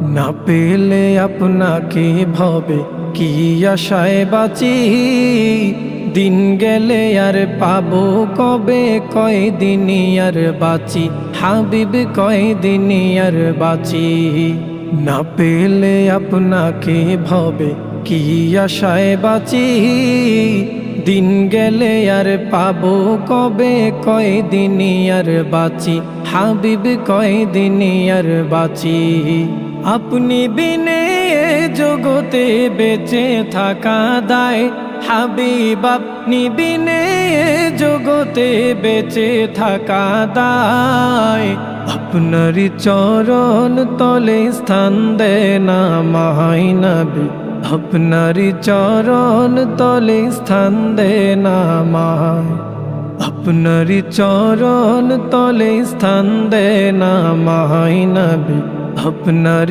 না পেলে আপনাকে ভবে কি আশায় বাঁচি, দিন গেলে আর পাবো কবে, কয়দিনই আর বাঁচি হাবিব, কয়দিনই আর বাঁচি। না পেলে আপনাকে ভবে কি আশায় বাঁচি, দিন গেলে আর পাবো কবে, কয়দিনই আর বাঁচি হাবিব, কয়দিনই আর বাঁচি। আপনি বিনে জগতে বেঁচে থাকা দায় হাবিব, আপনি বিনে জগতে বেঁচে থাকা দায়। আপনারই চরণ তলে স্থান দেন আমায় নবী, আপনারই চরণ তলে স্থান দেন আমায়, আপনারই চরণ তলে স্থান দেন আমায় নবী, আপনার